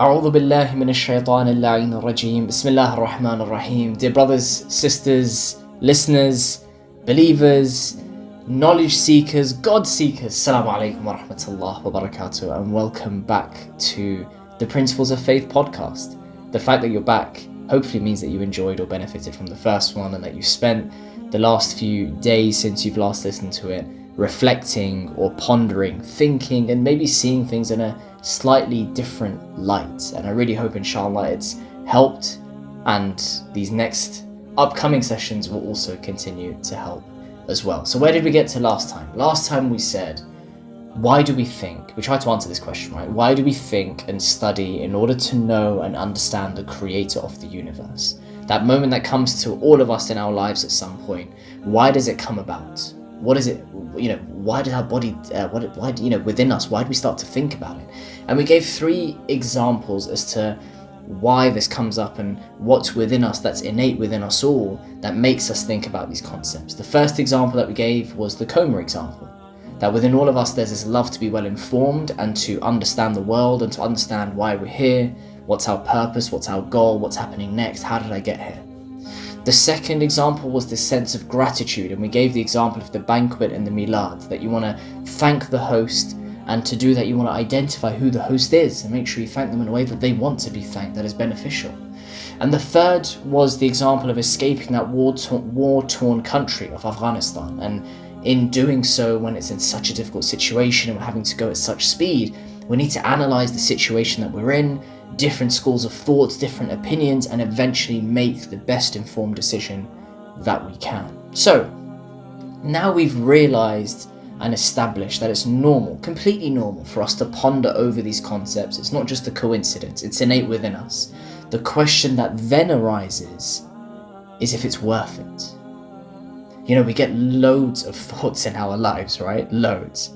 A'udhu billahi minash shaitanir la'in rajim. Bismillahir rahmanir rahim. Dear brothers, sisters, listeners, believers, knowledge seekers, God seekers, Assalamu alaikum wa rahmatullah wa barakatuh, and welcome back to the Principles of Faith podcast. The fact that you're back hopefully means that you enjoyed or benefited from the first one, and that you spent the last few days since you've last listened to it reflecting or pondering, thinking, and maybe seeing things in a slightly different light. And I really hope, inshallah, it's helped, and these next upcoming sessions will also continue to help as well. So where did we get to last time? Last time we said, why do we think? We tried to answer this question, right? Why do we think and study in order to know and understand the creator of the universe? That moment that comes to all of us in our lives at some point. Why does it come about? What is it? Why did our body, within us, why do we start to think about it? And we gave 3 examples as to why this comes up and what's within us that's innate within us all that makes us think about these concepts. The first example that we gave was the coma example. That within all of us there's this love to be well informed and to understand the world and to understand why we're here, what's our purpose, what's our goal, what's happening next, how did I get here? The second example was this sense of gratitude, and we gave the example of the banquet and the milad, that you want to thank the host, and to do that you want to identify who the host is and make sure you thank them in a way that they want to be thanked, that is beneficial. And the third was the example of escaping that war-torn country of Afghanistan, and in doing so, when it's in such a difficult situation and we're having to go at such speed, we need to analyze the situation that we're in, different schools of thoughts, different opinions, and eventually make the best informed decision that we can. So now we've realized and established that it's normal, completely normal, for us to ponder over these concepts. It's not just a coincidence, it's innate within us. The question that then arises is if it's worth it. We get loads of thoughts in our lives, right? Loads.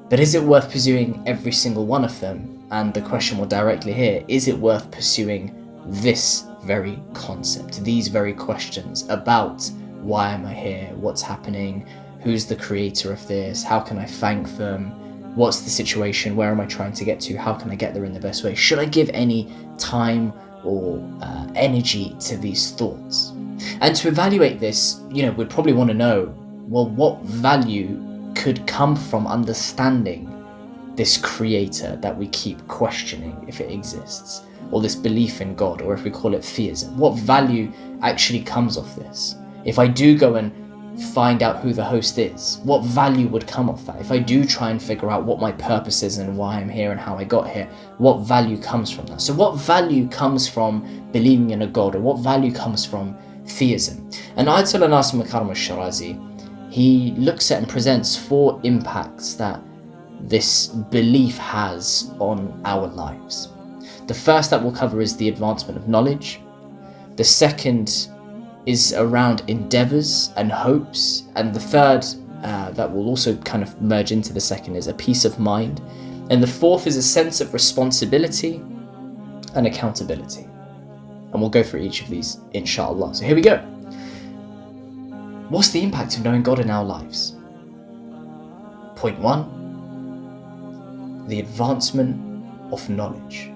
But is it worth pursuing every single one of them? And the question more directly here, is it worth pursuing this very concept, these very questions about why am I here, what's happening, who's the creator of this, how can I thank them, what's the situation, where am I trying to get to, how can I get there in the best way? Should I give any time or energy to these thoughts? And to evaluate this, we'd probably want to know, well, what value could come from understanding this creator that we keep questioning if it exists, or this belief in God, or if we call it theism. What value actually comes of this? If I do go and find out who the host is, what value would come of that? If I do try and figure out what my purpose is and why I'm here and how I got here, what value comes from that? So what value comes from believing in a God, or what value comes from theism? And Ayatollah Naser Makarem Shirazi, he looks at and presents 4 impacts that this belief has on our lives. The first that we'll cover is the advancement of knowledge. The second is around endeavors and hopes. And the third that will also kind of merge into the second is a peace of mind. And the fourth is a sense of responsibility and accountability. And we'll go through each of these, inshallah. So here we go. What's the impact of knowing God in our lives? Point 1. The advancement of knowledge.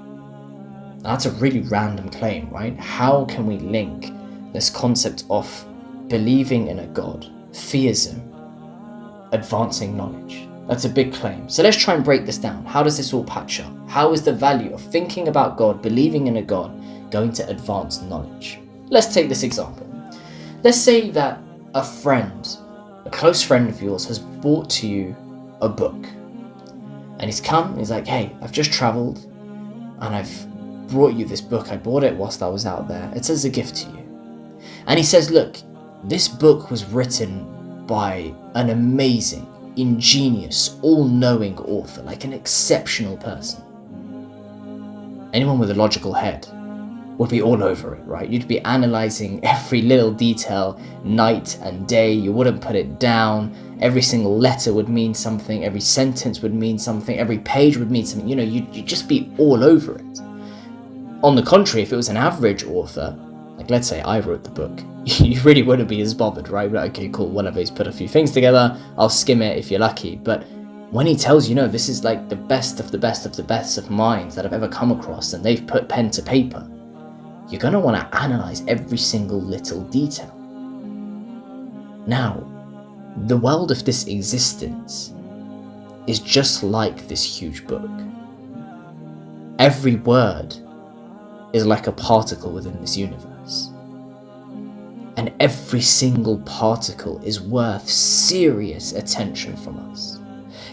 Now, that's a really random claim, right? How can we link this concept of believing in a God, theism, advancing knowledge? That's a big claim. So let's try and break this down. How does this all patch up? How is the value of thinking about God, believing in a God, going to advance knowledge? Let's take this example. Let's say that a friend, a close friend of yours, has brought to you a book. And he's come, he's like, hey, I've just travelled and I've brought you this book. I bought it whilst I was out there. It's as a gift to you. And he says, look, this book was written by an amazing, ingenious, all-knowing author, like an exceptional person. Anyone with a logical head would be all over it, right? You'd be analysing every little detail night and day. You wouldn't put it down. Every single letter would mean something. Every sentence would mean something. Every page would mean something. You'd just be all over it. On the contrary, if it was an average author, like let's say I wrote the book, you really wouldn't be as bothered, right? Like, okay, cool, whatever, he's put a few things together, I'll skim it if you're lucky. But When he tells you, no, this is like the best of the best of the best of minds that I've ever come across, and they've put pen to paper, you're going to want to analyze every single little detail. Now, the world of this existence is just like this huge book. Every word is like a particle within this universe. And every single particle is worth serious attention from us.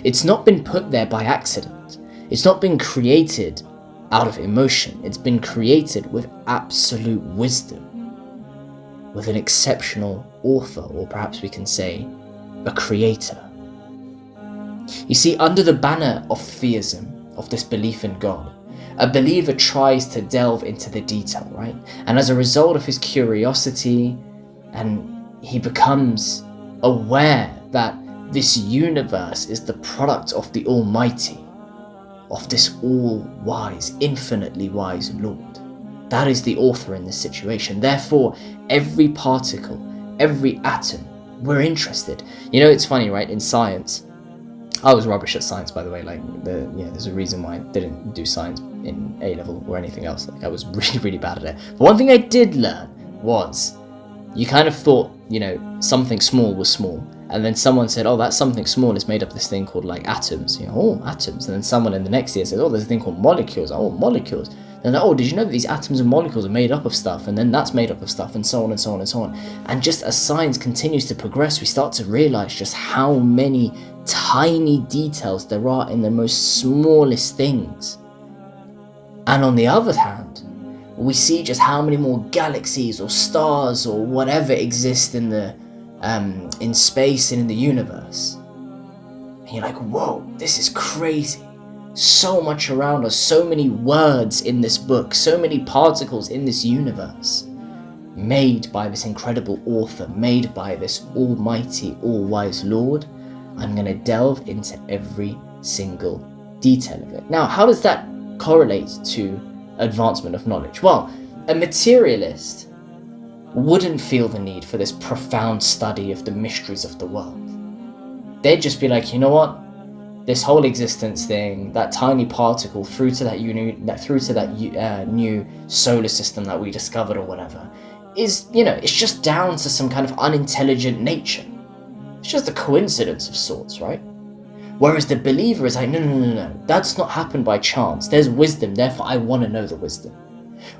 It's not been put there by accident. It's not been created out of emotion. It's been created with absolute wisdom, with an exceptional author, or perhaps we can say a creator. You see, under the banner of theism, of this belief in God, a believer tries to delve into the detail, right? And as a result of his curiosity, and he becomes aware that this universe is the product of the Almighty, of this all-wise, infinitely wise Lord. That is the author in this situation. Therefore, every particle, every atom, we're interested. You know, it's funny, right? In science, I was rubbish at science, by the way. There's a reason why I didn't do science in A level or anything else. I was really, really bad at it. But one thing I did learn was, you kind of thought, something small was small. And then someone said, oh, that something small is made up of this thing called atoms. Atoms. And then someone in the next year said, oh, there's a thing called molecules. Oh, molecules. And then, oh, did you know that these atoms and molecules are made up of stuff? And then that's made up of stuff, and so on and so on and so on. And just as science continues to progress, we start to realize just how many tiny details there are in the most smallest things. And on the other hand, we see just how many more galaxies or stars or whatever exist in space and in the universe. And you're like, whoa, this is crazy. So much around us, so many words in this book, so many particles in this universe, made by this incredible author, made by this almighty, all-wise Lord. I'm going to delve into every single detail of it. Now, how does that correlate to advancement of knowledge? Well, a materialist wouldn't feel the need for this profound study of the mysteries of the world. They'd just be like, you know what? This whole existence thing, that tiny particle through to that new solar system that we discovered or whatever, is, it's just down to some kind of unintelligent nature. It's just a coincidence of sorts, right? Whereas the believer is like, no, that's not happened by chance. There's wisdom, therefore I want to know the wisdom.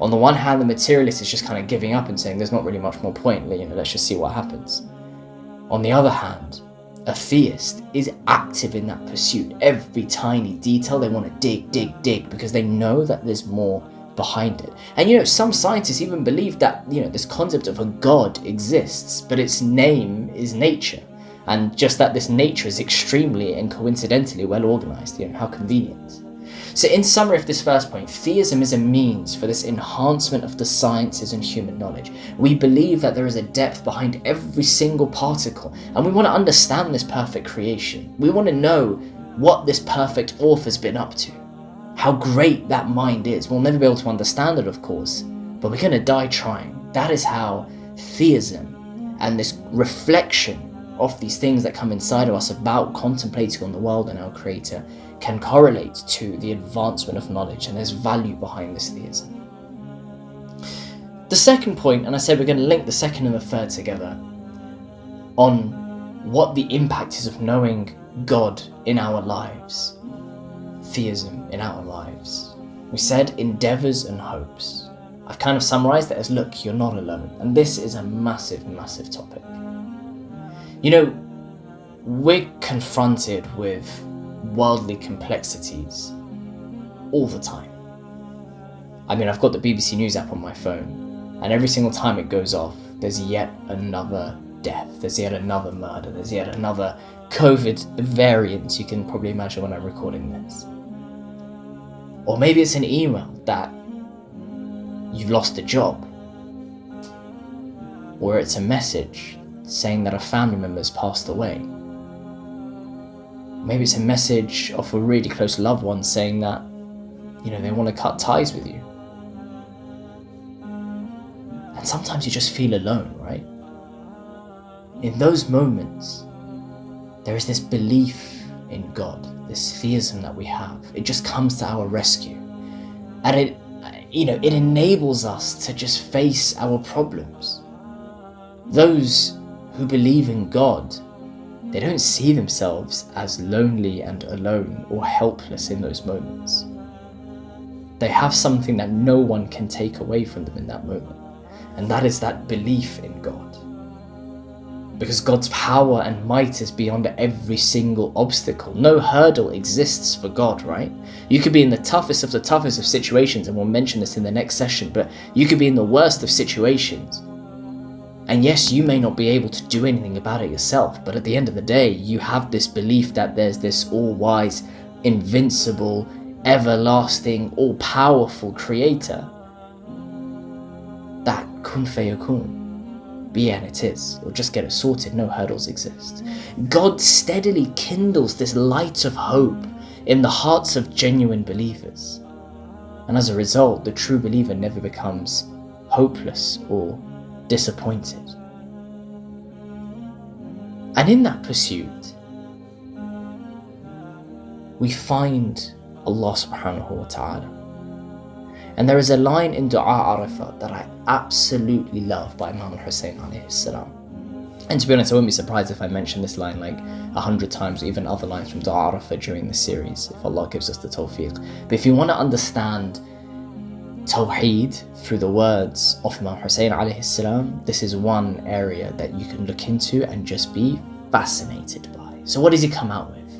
On the one hand, the materialist is just kind of giving up and saying there's not really much more point, let's just see what happens. On the other hand, a theist is active in that pursuit. Every tiny detail, they want to dig, because they know that there's more behind it. And some scientists even believe that, this concept of a God exists, but its name is nature. And just that this nature is extremely and coincidentally well organized, how convenient. So in summary of this first point, theism is a means for this enhancement of the sciences and human knowledge. We believe that there is a depth behind every single particle, and we want to understand this perfect creation. We want to know what this perfect author's been up to, how great that mind is. We'll never be able to understand it, of course, but we're going to die trying. That is how theism and this reflection of these things that come inside of us about contemplating on the world and our creator can correlate to the advancement of knowledge, and there's value behind this theism. The second point, and I said we're going to link the second and the third together, on what the impact is of knowing God in our lives, theism in our lives. We said endeavors and hopes. I've kind of summarized it as, look, you're not alone. And this is a massive, massive topic. We're confronted with worldly complexities all the time. I've got the BBC News app on my phone, and every single time it goes off, there's yet another death, there's yet another murder, there's yet another COVID variant. You can probably imagine when I'm recording this. Or maybe it's an email that you've lost a job, or it's a message saying that a family member's passed away. Maybe it's a message of a really close loved one saying that, they want to cut ties with you. And sometimes you just feel alone, right? In those moments, there is this belief in God, this theism that we have, it just comes to our rescue. And it enables us to just face our problems. Those who believe in God, they don't see themselves as lonely and alone or helpless in those moments. They have something that no one can take away from them in that moment, and that is that belief in God. Because God's power and might is beyond every single obstacle. No hurdle exists for God, right? You could be in the toughest of situations, and we'll mention this in the next session, but you could be in the worst of situations. And yes, you may not be able to do anything about it yourself, but at the end of the day, you have this belief that there's this all-wise, invincible, everlasting, all-powerful creator. That kun fayakun. Be and it is. You'll just get it sorted. No hurdles exist. God steadily kindles this light of hope in the hearts of genuine believers. And as a result, the true believer never becomes hopeless or disappointed. And in that pursuit, we find Allah subhanahu wa ta'ala. And there is a line in Dua Arafat that I absolutely love by Imam Hussein alayhi salam. And to be honest, I wouldn't be surprised if I mention this line like 100 times, or even other lines from Dua Arafat during the series, if Allah gives us the tawfiq. But if you want to understand Tawheed through the words of Imam Hussein alayhi salam, this is one area that you can look into and just be fascinated by. So what does he come out with?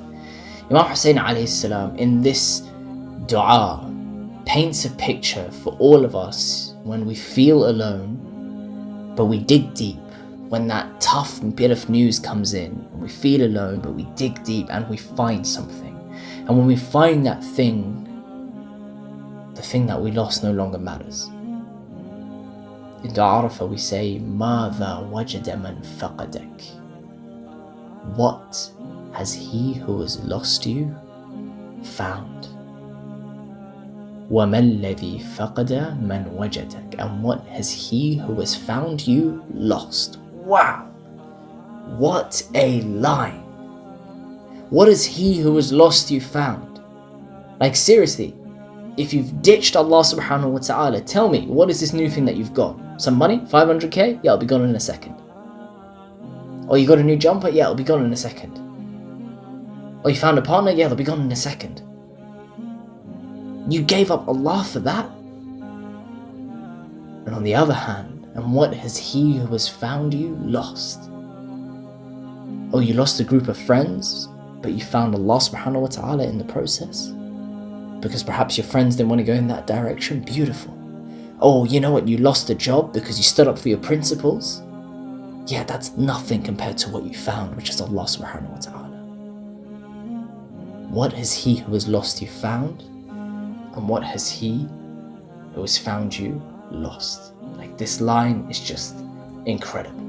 Imam Hussein alayhi salam in this dua paints a picture for all of us when we feel alone, but we dig deep. When that tough bit of news comes in, and we feel alone, but we dig deep and we find something. And when we find that thing, the thing that we lost no longer matters. In Dua Arafah we say, مَاذَا وَجَدَ مَنْ فَقَدَكَ. What has he who has lost you found? وَمَا الَّذِي فَقَدَ مَنْ وَجَدَكَ. And what has he who has found you lost? Wow! What a line! What has he who has lost you found? Like seriously, if you've ditched Allah subhanahu wa ta'ala, tell me, what is this new thing that you've got? Some money? 500k? Yeah, it'll be gone in a second. Or you got a new jumper? Yeah, it'll be gone in a second. Or you found a partner? Yeah, it'll be gone in a second. You gave up Allah for that? And on the other hand, and what has he who has found you lost? Oh, you lost a group of friends, but you found Allah subhanahu wa ta'ala in the process? Because perhaps your friends didn't want to go in that direction? Beautiful. Oh, you know what? You lost a job because you stood up for your principles? Yeah, that's nothing compared to what you found, which is Allah subhanahu wa ta'ala. What has he who has lost you found? And what has he who has found you lost? Like, this line is just incredible.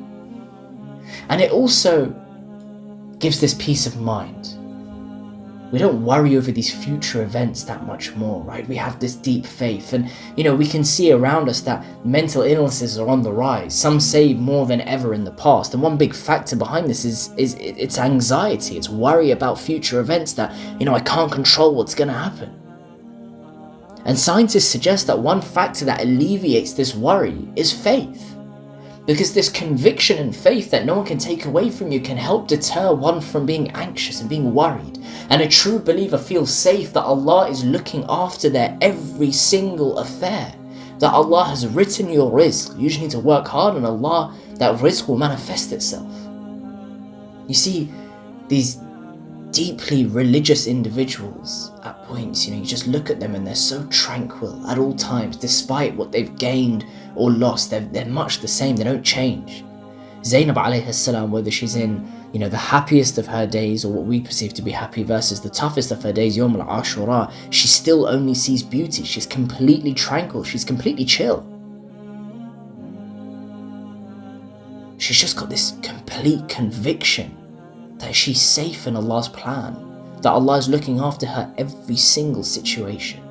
And it also gives this peace of mind. We don't worry over these future events that much more, right? We have this deep faith, and we can see around us that mental illnesses are on the rise. Some say more than ever in the past. And one big factor behind this is it's anxiety. It's worry about future events that, I can't control what's going to happen. And scientists suggest that one factor that alleviates this worry is faith. Because this conviction and faith that no one can take away from you can help deter one from being anxious and being worried. And a true believer feels safe that Allah is looking after their every single affair. That Allah has written your rizq. You just need to work hard and Allah, that rizq will manifest itself. You see, these deeply religious individuals at points, you just look at them and they're so tranquil at all times, despite what they've gained or lost. They're much the same, they don't change. Zainab alayhi salam, whether she's in the happiest of her days or what we perceive to be happy versus the toughest of her days, Yawm al-Ashura, she still only sees beauty. She's completely tranquil, she's completely chill. She's just got this complete conviction that she's safe in Allah's plan, that Allah is looking after her every single situation.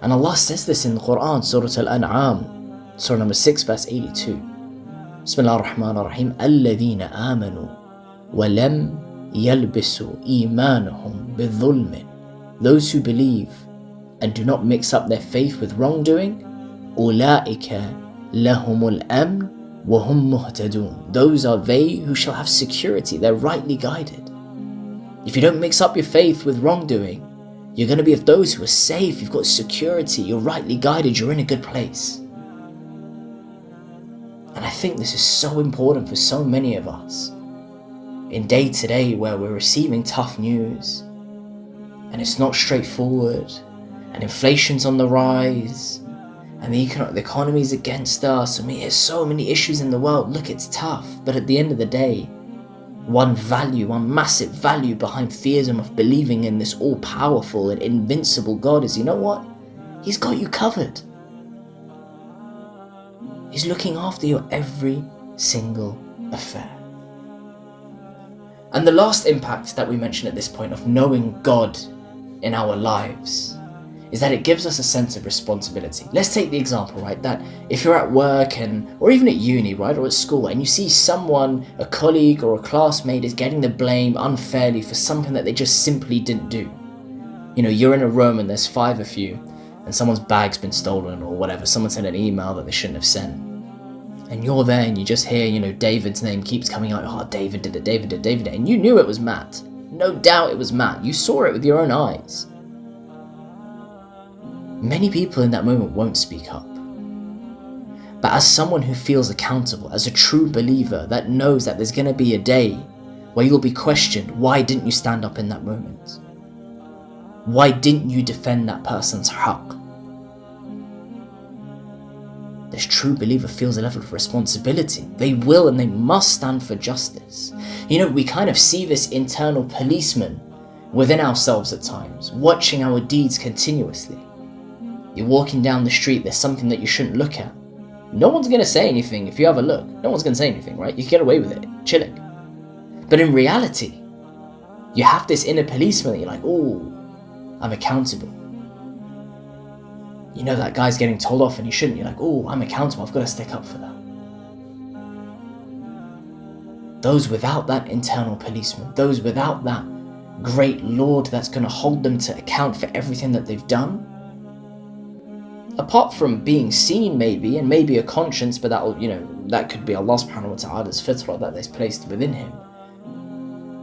And Allah says this in the Quran, Surah Al-An'am, Surah number 6, verse 82. Bismillah ar-Rahman ar-Rahim. الَّذِينَ آمَنُوا وَلَمْ يَلْبِسُ إِيمَانُهُمْ بِظُلْمٍ. Those who believe and do not mix up their faith with wrongdoing, أُولَٰئِكَ لَهُمُ الْأَمْنُ وَهُمْ مُهْتَدُونَ. Those are they who shall have security, they're rightly guided. If you don't mix up your faith with wrongdoing, you're going to be of those who are safe, you've got security, you're rightly guided, you're in a good place. And I think this is so important for so many of us. In day to day where we're receiving tough news, and it's not straightforward, and inflation's on the rise, and the economy's against us, and there's so many issues in the world. Look, it's tough, but at the end of the day, one massive value behind theism of believing in this all-powerful and invincible God is, you know what? He's got you covered. He's looking after your every single affair. And the last impact that we mentioned at this point of knowing God in our lives is that it gives us a sense of responsibility. Let's take the example, right, that if you're at work or even at uni, right, or at school, and you see someone, a colleague or a classmate is getting the blame unfairly for something that they just simply didn't do. You know, you're in a room and there's 5 of you, and someone's bag's been stolen or whatever, someone sent an email that they shouldn't have sent. And you're there and you just hear, you know, David's name keeps coming out, oh, David did it, and you knew it was Matt. No doubt it was Matt. You saw it with your own eyes. Many people in that moment won't speak up. But as someone who feels accountable, as a true believer that knows that there's going to be a day where you'll be questioned, why didn't you stand up in that moment? Why didn't you defend that person's haqq? This true believer feels a level of responsibility. They will and they must stand for justice. You know, we kind of see this internal policeman within ourselves at times, watching our deeds continuously. You're walking down the street, there's something that you shouldn't look at. No one's going to say anything if you have a look. No one's going to say anything, right? You can get away with it, chilling. But in reality, you have this inner policeman that you're like, oh, I'm accountable. You know that guy's getting told off and he shouldn't. You're like, oh, I'm accountable, I've got to stick up for that. Those without that internal policeman, those without that great Lord that's going to hold them to account for everything that they've done, apart from being seen maybe, and maybe a conscience, but that could be Allah subhanahu wa ta'ala's fitrah that they've placed within him.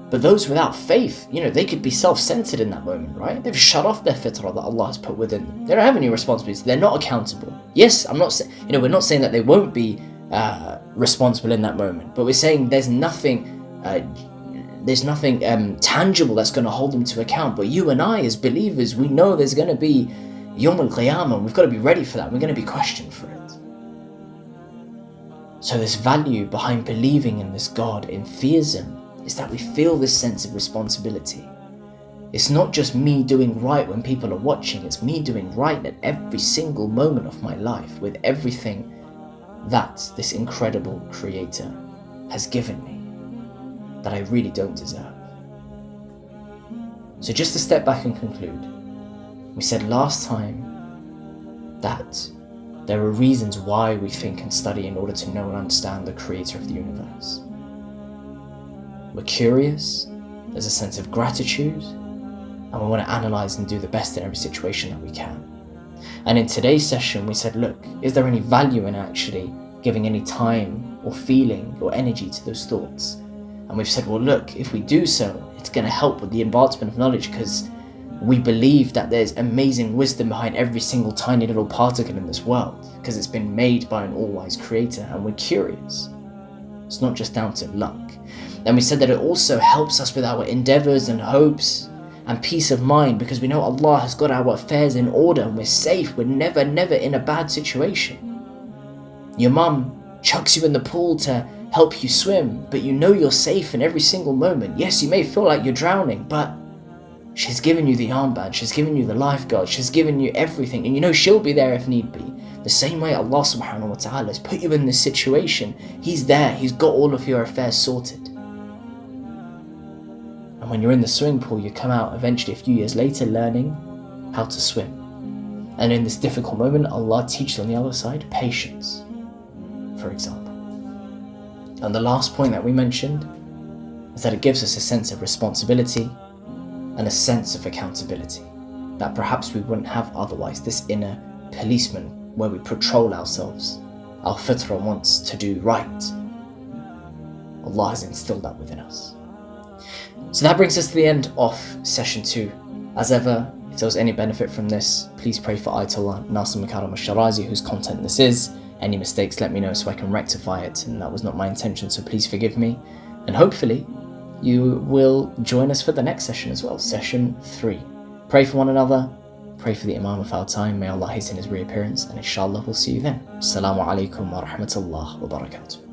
But those without faith, they could be self-centered in that moment, right? They've shut off their fitrah that Allah has put within them. They don't have any responsibility. They're not accountable. Yes, I'm not saying, we're not saying that they won't be responsible in that moment, but we're saying there's nothing tangible that's going to hold them to account. But you and I, as believers, we know there's going to be Yawm al-Qiyamah. We've got to be ready for that. We're going to be questioned for it. So this value behind believing in this God, in theism, is that we feel this sense of responsibility. It's not just me doing right when people are watching, it's me doing right at every single moment of my life with everything that this incredible Creator has given me that I really don't deserve. So just to step back and conclude, we said last time that there are reasons why we think and study in order to know and understand the Creator of the universe. We're curious, there's a sense of gratitude, and we want to analyze and do the best in every situation that we can. And in today's session, we said, look, is there any value in actually giving any time or feeling or energy to those thoughts? And we've said, well, look, if we do so, it's going to help with the advancement of knowledge, because we believe that there's amazing wisdom behind every single tiny little particle in this world, because it's been made by an all-wise Creator, and we're curious. It's not just down to luck. And we said that it also helps us with our endeavors and hopes and peace of mind, because we know Allah has got our affairs in order and we're safe. We're never in a bad situation. Your mum chucks you in the pool to help you swim, but you know you're safe in every single moment. Yes, you may feel like you're drowning, but she's given you the armband, she's given you the lifeguard, she's given you everything, and you know she'll be there if need be. The same way Allah subhanahu wa ta'ala has put you in this situation, He's there, He's got all of your affairs sorted. And when you're in the swimming pool, you come out eventually a few years later learning how to swim. And in this difficult moment, Allah teaches on the other side patience, for example. And the last point that we mentioned is that it gives us a sense of responsibility and a sense of accountability that perhaps we wouldn't have otherwise. This inner policeman where we patrol ourselves. Our fitrah wants to do right. Allah has instilled that within us. So that brings us to the end of session 2. As ever, if there was any benefit from this, please pray for Ayatollah Naser Makarem Shirazi, whose content this is. Any mistakes, let me know so I can rectify it, and that was not my intention, so please forgive me. And hopefully, you will join us for the next session as well, session 3. Pray for one another, pray for the Imam of our time, may Allah hasten his reappearance, and inshallah we'll see you then. Assalamu alaikum wa rahmatullah wa barakatuh.